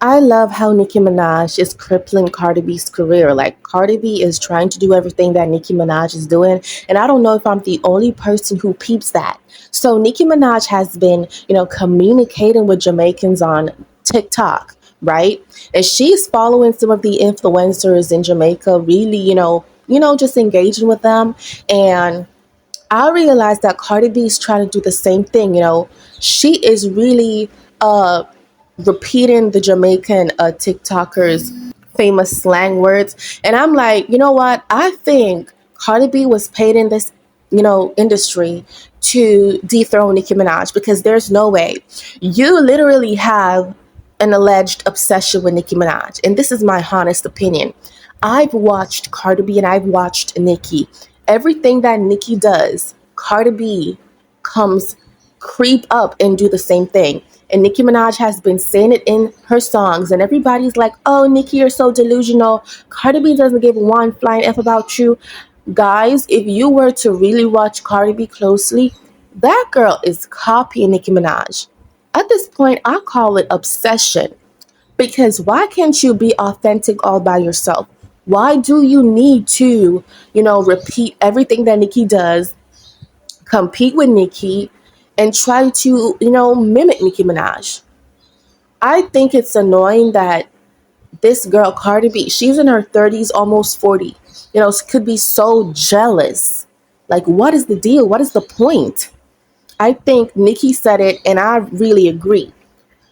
I love how Nicki Minaj is crippling Cardi B's career. Like, Cardi B is trying to do everything that Nicki Minaj is doing, and I don't know if I'm the only person who peeps that. So Nicki Minaj has been, communicating with Jamaicans on TikTok, right? And she's following some of the influencers in Jamaica, really, just engaging with them. And I realized that Cardi B is trying to do the same thing. She is really repeating the Jamaican TikTokers' famous slang words. And I'm like, you know what? I think Cardi B was paid in this, industry to dethrone Nicki Minaj, because there's no way. You literally have an alleged obsession with Nicki Minaj. And this is my honest opinion. I've watched Cardi B and I've watched Nicki. Everything that Nicki does, Cardi B comes creep up and do the same thing. And Nicki Minaj has been saying it in her songs, and everybody's like, "Oh, Nicki, you're so delusional. Cardi B doesn't give one flying F about you." Guys, if you were to really watch Cardi B closely, that girl is copying Nicki Minaj. At this point, I call it obsession. Because why can't you be authentic all by yourself? Why do you need to, repeat everything that Nicki does, compete with Nicki, and try to, mimic Nicki Minaj? I think it's annoying that this girl, Cardi B, she's in her 30s, almost 40, could be so jealous. Like, what is the deal? What is the point? I think Nicki said it, and I really agree.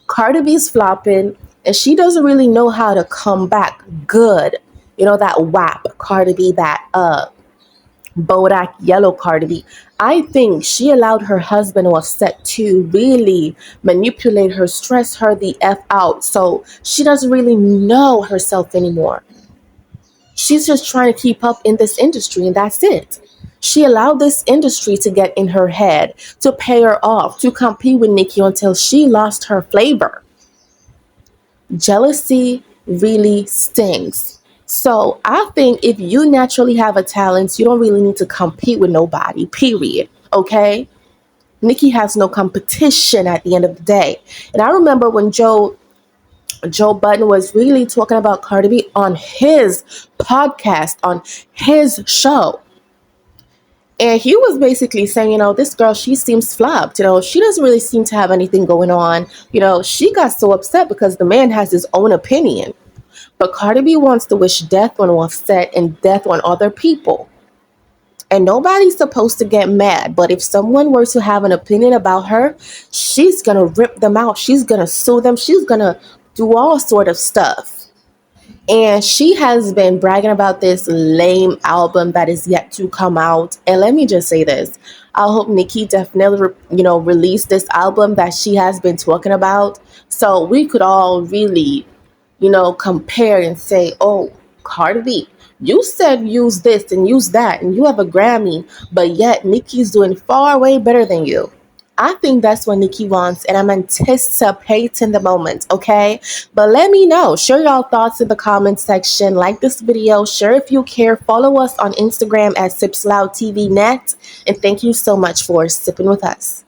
Cardi B's flopping, and she doesn't really know how to come back good. That WAP Cardi B, that Bodak Yellow Cardi B. I think she allowed her husband Offset to really manipulate her, stress her the F out. So she doesn't really know herself anymore. She's just trying to keep up in this industry, and that's it. She allowed this industry to get in her head, to pay her off, to compete with Nicki until she lost her flavor. Jealousy really stings. So I think if you naturally have a talent, you don't really need to compete with nobody, period. Okay? Nicki has no competition at the end of the day. And I remember when Joe Budden was really talking about Cardi B on his podcast, on his show. And he was basically saying, this girl, she seems flopped. She doesn't really seem to have anything going on. She got so upset because the man has his own opinion. But Cardi B wants to wish death on Offset and death on other people. And nobody's supposed to get mad. But if someone were to have an opinion about her, she's going to rip them out. She's going to sue them. She's going to do all sort of stuff. And she has been bragging about this lame album that is yet to come out. And let me just say this. I hope Nicki definitely, release this album that she has been talking about. So we could all really, compare and say, oh, Cardi B, you said use this and use that and you have a Grammy, but yet Nicki's doing far way better than you. I think that's what Nicki wants, and I'm anticipating the moment, okay? But let me know. Share your thoughts in the comment section. Like this video. Share if you care. Follow us on Instagram at SipsLoudTVNet. And thank you so much for sipping with us.